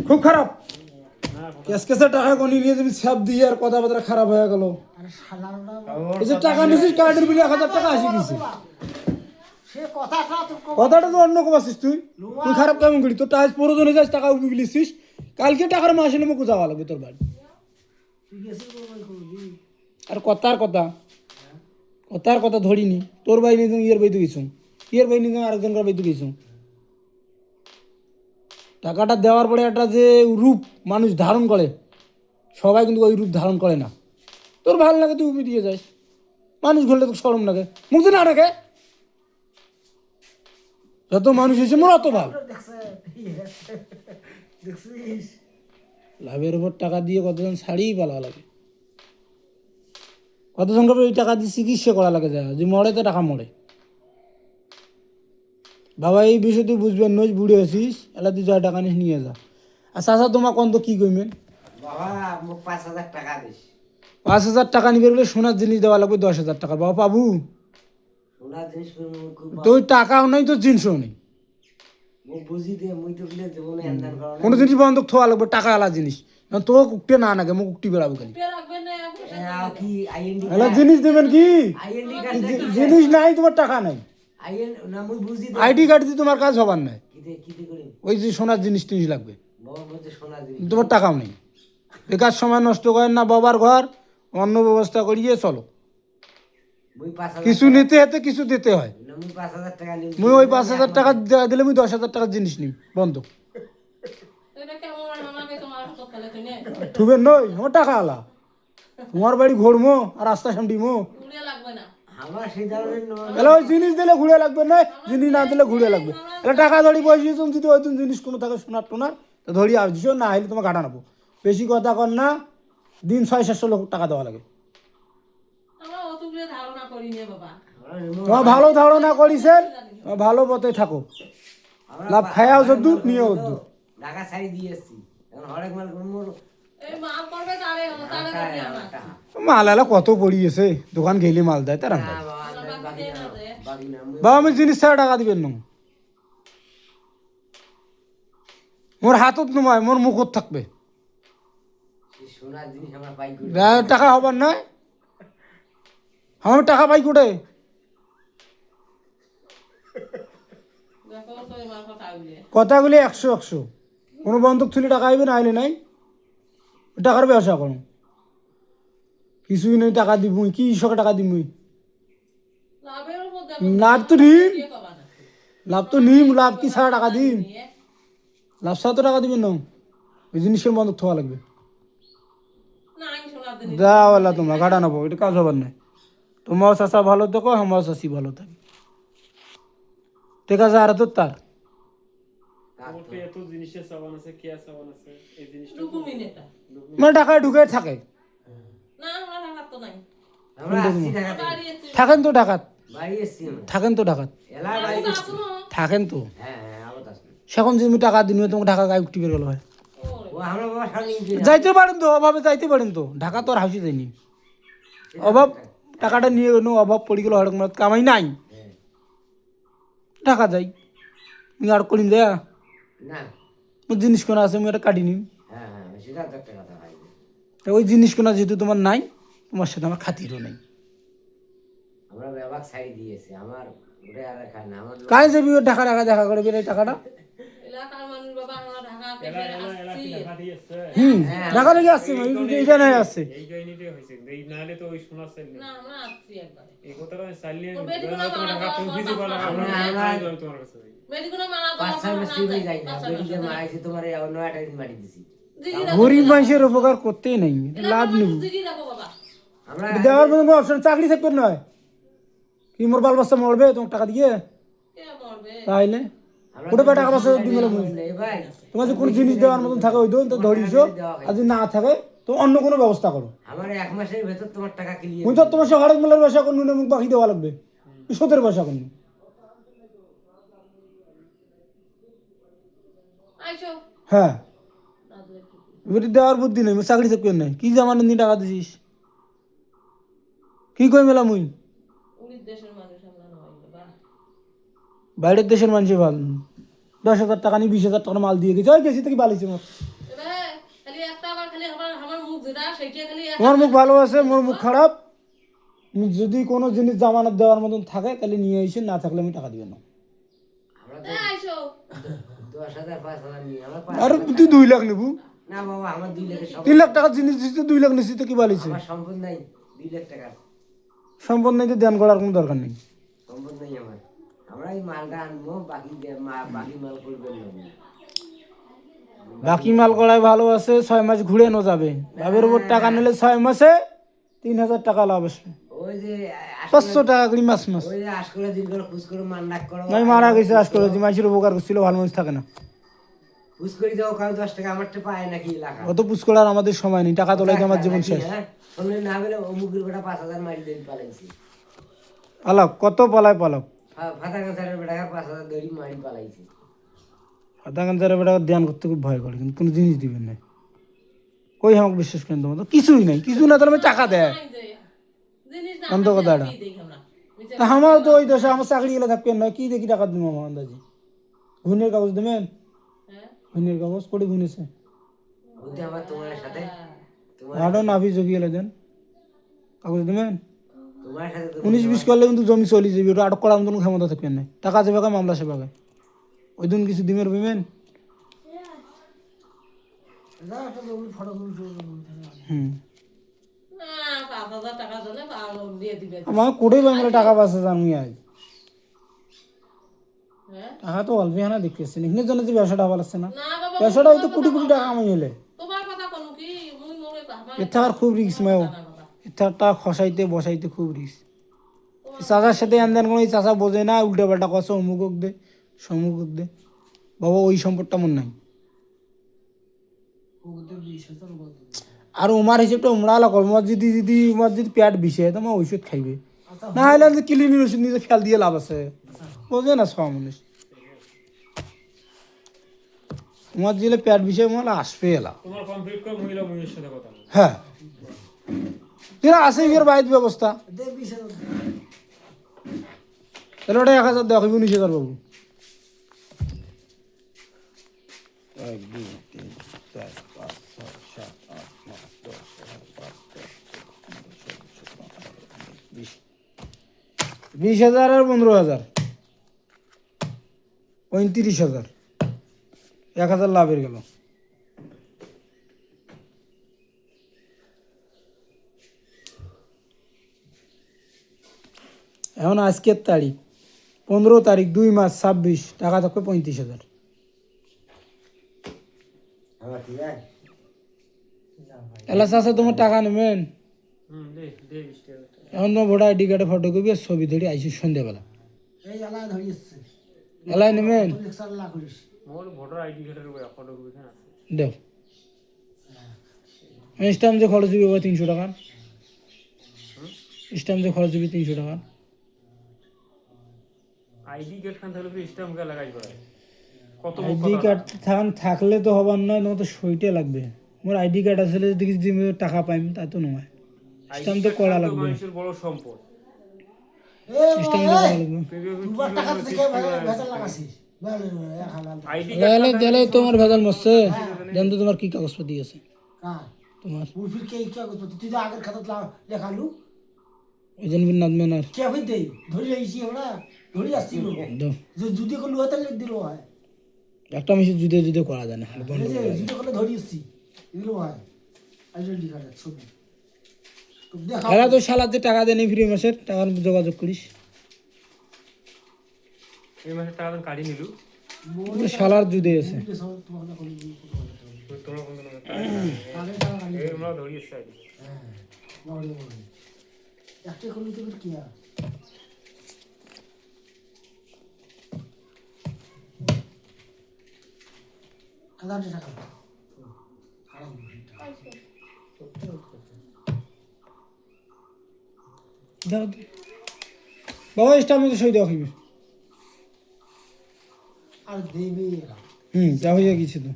খুব খারাপ কেসে টাকা গনি নিয়ে তুমি ছাপ দিয়ে আর কথাবার্তা খারাপ হয়ে গেল এই যে টাকা নিয়েছিস কার্ডের বিলে 1000 টাকা আসি দিছে কথাটা তো অন্য কমাছিস তুই তুই খারাপ কেমন করি তোর টাকা প্রয়োজনে যাস টাকা উবি বিলিছিস কালকে টাকার মাস এনে মুখ যাওয়া লাগবে তোর বাড়ি আর কথার কথা ধরিনি তোর বাড়ি নিয়ে ইয়ের বাড়িতে গেছুম ইয়ের বাড়ি নিয়ে আরেকজনকার বাড়িতে গেছুম টাকাটা দেওয়ার পরে একটা যে রূপ মানুষ ধারণ করে সবাই কিন্তু ওই রূপ ধারণ করে না তোর ভালো লাগে তুই উবি দিয়ে যাস মানুষ ঘুরলে তো সরম লাগে মুখ না রাখে যত মানুষ এসে মোর অত ভালো লাভের উপর টাকা দিয়ে কতজন শাড়িই পালা লাগে কতজনকে ওই টাকা দিয়ে চিকিৎসা করা লাগে যায় যে মরে তো টাকা মরে বাবা এই বিষয় তুই বুঝবেন নই বুড়ে আছিস এলা তুই যা টাকা নিস নিয়ে যা আর চাচা তোমার কত কি কইমেন বাবা মোক 5000 টাকা দিস 5000 টাকা নিবে বলে সোনার জিনিস দেওয়া লাগবে 10,000 টাকা বাবা পাবু সোনার জিনিস তো টাকাও নাই তো জিনিসও নেই মোক বুঝি দে মুই তো গলে দেব না এন্দান করো কোনো জিনিস বন্ধক থোয়া লাগবে টাকা আলা জিনিস না তো উঠতে না নাগে মুখ উঠতে বেড়াবো খালি কি আইএনডি এলা জিনিস দেবেন কি আইএনডি কার্ড জিনিস নাই তোমার টাকা নাই আইএন না মুই বুঝি দে আইডি কার্ড দিয়ে তোমার কাজ হবার নাই কিতে করি ওই যে সোনার জিনিস টিনিস লাগবে বাবা মধ্যে সোনা দিবি তোমার টাকাও নেই বেকার সময় নষ্ট করেন না বাবার ঘর অন্য ব্যবস্থা করিয়ে চলো মুই 5000 কিছু নিতে হতে কিছু দিতে হয় না মুই 5000 টাকা নিব মুই ওই 5,000 টাকা দিলে মুই 10,000 টাকার জিনিস নিম বন্ধ ঠুবেন নই আমার টাকা আলা তোমার বাড়ি ঘুরমো আর রাস্তা সামটিমো আমার সেই ধরনের এলা ওই জিনিস দিলে ঘুরে লাগবে না জিনিস না দিলে ঘুরে লাগবে এলা টাকা ধরি বসিয়ে তুমি যদি ওই জিনিস কোনো থাকে সোনার টোনার তো ধরি আর দিছো না হলে তোমার ঘাটা নেবো বেশি কথা কর না দিন 600-700 লোক টাকা দেওয়া লাগে তোমার ভালো ধারণা করিছেন ভালো পথে থাকো লাভ খায়াও যদ্দু নিয়েও যদ্দু ঢাকা ছাড়ি দিয়েছি এখন হরেক মাল মোর মাল এলা কত পড়িয়েছে দোকান গেলে মাল দেয় তার বাবা আমি জিনিস ছাড়া টাকা দিবেন না মোর হাতত নয় মোর মুখত থাকবে সোনার জিনিস আমরা পাই করি টাকা হবার নয় আমার টাকা পাই কোটে কথাগুলি 100 কোনো বন্ধক তুলে টাকা আইবে না আইলে নাই টাকার ব্যবসা করো কিছুই নেই টাকা দিবই কি শখে টাকা দিবই লাভ তো নিম লাভ কি ছাড়া টাকা দিম লাভ ছাড়া তো টাকা দিবেন না ওই জিনিসের বন্ধক থোয়া লাগবে যাও আল্লাহ তোমরা ঘাটা নেবো এটা কাজ হবার নাই তোমার চাষা ভালো থাকো আমার চাষি ভালো থাকে ঠিক আছে আর তো তার মানে টাকায় ঢুকে থাকে আমরা 80 টাকা থাকেন তো ডাকাত বাড়ি এসছি আমরা থাকেন তো ডাকাত এলা বাড়ি এসছি থাকেন তো হ্যাঁ আবার আসুন সেখন যদি টাকা দিন তোমাকে ঢাকা গায়ে উঠতে বের গেল হয় ও আমরা বাবা সামনে যাইতে পারেন তো অভাবে যাইতে পারেন তো ঢাকা তো আর হাসি যায়নি অভাব টাকাটা নিয়ে গেল অভাব পড়ে গেল হঠাৎ মারাত কামাই নাই ঢাকা যাই আমি আর করিম দেয়া না মোর জিনিস কোনা আছে আমি এটা কাটি নিম হ্যাঁ সেটা তো একটা কথা ভাই তা ওই জিনিস কোনা যেহেতু তোমার নাই তোমার সাথে আমার খাতিরও নেই আমরা ব্যবহার ছাড়ি দিয়েছি আমার ওটা আর খায় না আমার কাজ যাবি ওর ঢাকা ঢাকা দেখা করে বের এই টাকাটা ঢাকা লেগে আসছে এইটা নাই আসছে পাঁচটা মিস্ত্রি হয়ে যাই না বেরিয়ে মারাইছি তোমার এই নয়টা দিন মারি দিছি গরিব মানুষের উপকার করতেই নাই লাভ নেই আমরা দেওয়ার মতো কোনো অপশন চাকরি থাকবে নয় কি মোর বাল বাচ্চা মরবে তোমার টাকা দিয়ে তাইলে ওটা টাকা পয়সা দিবে ভাই তোমার যে কোনো জিনিস দেওয়ার মতন থাকে ওই দোন তো ধরিছো আর যদি না থাকে তো অন্য কোনো ব্যবস্থা করো আমার এক মাসের ভেতর তোমার টাকা ক্লিয়ার মুই তো তোমার সে হরেক মেলার ব্যবসা করুন মুখ বাকি দেওয়া লাগবে সোতের ব্যবসা করুন হ্যাঁ এবারে দেওয়ার বুদ্ধি নেই চাকরি থাকবে নাই কি জামান নি টাকা দিছিস কি কই মেলা মুই বাইরের দেশের মানুষ ভালো 10,000 টাকা নিয়ে 20,000 টাকার মাল দিয়ে গেছে, ওই গেছি থেকে বালিছে মোর। তোমার মুখ ভালো আছে, মোর মুখ খারাপ। তুমি যদি কোনো জিনিস জামানত দেওয়ার মতন থাকে তাহলে নিয়ে এসে, না থাকলে আমি টাকা দিব না। আমরা তো 10,000 5,000 নিয়ে আমার আর তুই 2 লাখ নেবু, না বাবা, আমার 2 লাখের 3 লাখ টাকার জিনিস দিচ্ছে, 2 লাখ নিচ্ছি তো কি বালিছে? আমার সম্পদ নাই 2 লাখ টাকা সম্পদ নেই তো ধ্যান করার কোনো দরকার নেই। সম্পদ নাই আমার। আমরা এই মালটা আনবো, বাকি বাকি মাল করবেন না। বাকি মাল করায় ভালো আছে, 6 মাস ঘুরে নো যাবে। লাভের উপর টাকা নিলে 6 মাসে 3,000 টাকা লাভ আসবে, ওই যে 500 টাকা করে মাস মাস। ওই যে আশকরা দিন করে খুশ করে মান ডাক করো, নাই মারা গেছে আজকাল, যে মাসের উপকার করছিল, ভালো মানুষ থাকে না। খুশ করে দাও, কারো 10 টাকা আমারটা পায় নাকি এলাকা। অত পুষ করার আমাদের সময় নেই, টাকা তোলাই তো আমার জীবন শেষ। শুনলে না বলে অমুকের বেটা 5,000 মারি দিন পালাইছি। পালাক কত পালায় পালাক, ফাটা কাঁচারের বেটা 5,000 ধরি মারি পালাইছি। আধাঘন্টার বেটা ধ্যান করতে খুব ভয় করে, কিন্তু কোনো জিনিস দিবেন না। কই আমাকে বিশ্বাস করেন, তোমার তো কিছুই নাই, কিছু না তাহলে আমি টাকা দেয় অন্ত কথাটা। তা আমার তো ওই দশা, আমার চাকরি গেলে থাকবেন না, কি দেখি টাকা দিব আমার আন্দাজি। ঘুনের কাগজ দেবেন, ঘুনের কাগজ করে ঘুনেছে বুঝতে আমার তোমার সাথে আরো নাভি জগিয়ে এলে দেন, কাগজ দেবেন। তোমার সাথে তো 19-20 করলে কিন্তু জমি চলে যাবে, ওটা আটক করার মতন ক্ষমতা থাকবেন না। টাকা যাবে মামলা সেভাবে, ওই দিন কিছু দিমের পেমেন। আমার কোটি বাংলা টাকা পাচ্ছে জানি আজ, টাকা তো অল্প হানা দেখতেছে, এখানে জন্য যে ব্যবসাটা ভালো আছে না, ব্যবসাটা হয়তো কোটি কোটি টাকা কামাই হলে। এর থাকার খুব রিস্ক মেও, এর টাকা খসাইতে বসাইতে খুব রিস্ক। চাচার সাথে আনদেন কোনো চাচা বোঝে না, উল্টা পাল্টা কষা অমুক দে সমুক দে, বাবা ওই সম্পদটা মন নাই। আর উমার হিসেবটা উমরা আলাদা, উমার যদি পেট বিষে তোমার ওষুধ খাইবে, না হলে ক্লিনির ওষুধ নিজে ফেল দিয়ে লাভ আছে, বোঝে না সব মানুষ। তোমার দিলে পেট বিষে মানে আসবে এলা, হ্যাঁ যেটা আছে এর বাইর ব্যবস্থা। তাহলে ওটা 1,000 দেওয়া 19,000 বাবু। 1 2 3 4 5 6 7 8 9 10 11 12 20,000 আর 15,000 35,000, 1,000 লাভের গেল। এখন আজকের তারিখ 15 তারিখ 2 মাস 26, টাকা থাকবে 35,000। আমার ঠিক আছে এলাস আছে তোমার টাকা নেবেন। এখন তোমার ভোটার আইডি কার্ডে ফটোকপি আর ছবি ধরে আইসি সন্ধ্যাবেলা, এলাই নেবেন দেও। স্ট্যাম্প যে খরচ হবে 300 টাকা, স্ট্যাম্প যে খরচ হবে 300 টাকা। আইডি কার্ড খান থাকলে স্ট্যাম্প কে লাগাই করে কত আইডি কার্ড থাকলে তো হবার নয়, তোমার তো সইটা লাগবে। আমার আইডি কার্ড আসলে দেখি যে টাকা পাইম তা তো নয়, স্ট্যাম্প তো করা লাগবে, মানুষের বড় সম্পদ। স্ট্যাম্প তো করা লাগবে। আইডি লালে দিলে তোমার ভেজাল মরছে, জানতো তোমার কি কাগজপত্র আছে তোমার ওই জন্য নাদমেন আর দাও। একটা মিশে যুদে যুদে করা যায় না, বন্ধ করা যায় না। এরা তো শালাতে টাকা দেয়নি, ফ্রি মাসের টাকা যোগাযোগ করিস, এই মাসে টাকা দেন কাটি নিলু শালার যুদে আছে। তোমরা কোন এই আমরা ধরি আছে আইডি দাও বাবা, স্টাম্প মধ্যে সই দেওয়া হইবে। তা হয়ে গেছে তো,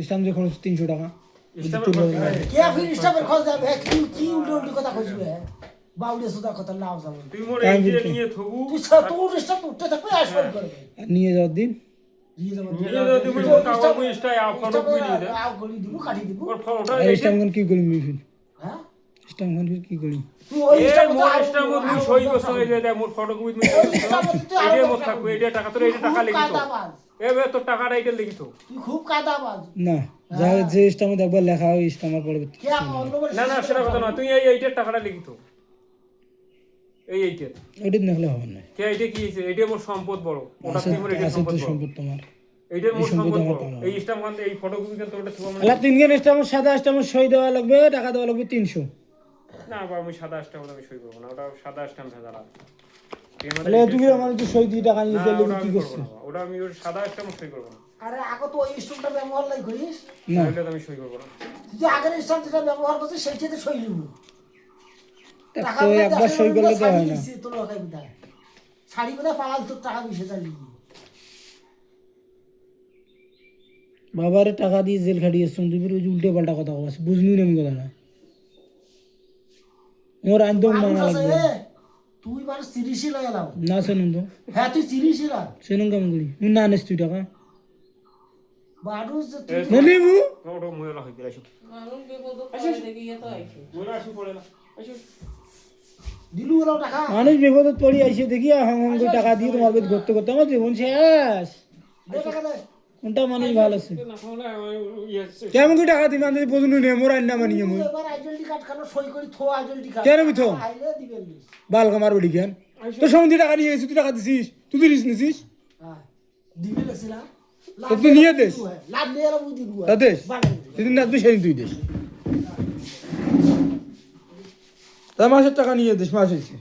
স্টাম্প যে খরচ 300 টাকা। তুই মোর এই যে নিয়ে থবু নিয়ে যাওয়ার দিন দিয়ে যাবো নিয়ে যদি তুমি টাকা মুই স্টাই আপ ফটো দিয়ে দে আও গলি দিব কাটি দিব ওর ফটোটা আর স্টাম কোন কি গলি মিফিন হ্যাঁ স্টাম কোন কি গলি এ মোর স্টাম মুই সই করছ এই যে মোর ফটো কই মুই এইটা মোর থাকবে এইটা টাকা তোর এইটা টাকা লিখি তো এবে তোর টাকাটা এইটা লিখি তো তুই খুব কাদাবাজ না যা যে স্টামে একবার লেখা হয় স্টামের পরে কে না না সেটা কথা না তুই এইটার টাকাটা লিখি তো এইটা ওটা দেখলে হবে না কে এইটা কি হইছে এইটা মোর সম্পদ বড় ওটা তুই মোর এইটা আছে সম্পদ তো বড় সম্পদ তোমার এইটা মোর সম্পদ বড় এই স্টাম কান এই ফটো কপি কান তোরটা থুবা মানে আলা তিনজন স্টামের সাদা স্টামের সই দেওয়া লাগবে টাকা দেওয়া লাগবে 300 না বাবা আমি সাদা স্টাম আমি সই করব না ওটা সাদা স্টাম ভেজাল আছে তাহলে তুমি আমার তো সই দিয়ে টাকা নিয়ে গেলে কি করছ ওটা আমি ওর সাদা স্টাম সই করব না আরে আগে তো ওই স্টামটা ব্যবহার লাই করিস না এটা আমি সই করব না তুই আগের স্টাম যেটা ব্যবহার করছিস সেইটাতে সই নিব টাকা তো একবার সই করলে তো হয় না। তো লাগাই বিদায় শাড়ি বিদায় পালাল তোর টাকা 20000 লিখি বাবারে টাকা দিয়ে জেল খাটিয়ে শুনতে ওই যে উল্টে পাল্টা কথা কবাস বুঝনি না আমি কথা না মোর একদম মানা লাগবে তুই মানে সিরিয়াসই লাগালাম না শুনুন তো হ্যাঁ তুই সিরিয়াসই লাগ শুনুন কেমন করি মুই না আনিস তুই টাকা বাড়ু যে না নিবু ওটা ময়লা হই গেল মানুষ বিপদ করে দেখি এত আইছে ময়লা আসি পড়ে না আসো দিলু ওলাও টাকা মানুষ বিপদত পড়ি আইসে দেখি হং হং করে টাকা দিয়ে তোমার বেদ করতে করতে আমার জীবন শেষ দে টাকা দে কোনটা মানুষ ভালো আছে না হলে ইয়ে কেমন করে টাকা দিমান যদি বুঝলু নে মোর আন্না মানিয়ে মুই এবার আইডেন্টি কার্ড খানো সই করি থো আইডেন্টি কার্ড কেন মিথো আইলে দিবেন লিস বাল কামার বডি কেন তো সমন্ধি টাকা নিয়ে এসেছিস তুই টাকা দিছিস তুই দিস নিছিস হ্যাঁ দিবে লাগছিলা তো তুই নিয়ে দেশ লাভ নিয়ে এলাম বুঝি দিব তা দেশ সেদিন না তুই সেদিন তুই দেশ তা মাসের টাকা নিয়ে দেশ মাস হয়েছে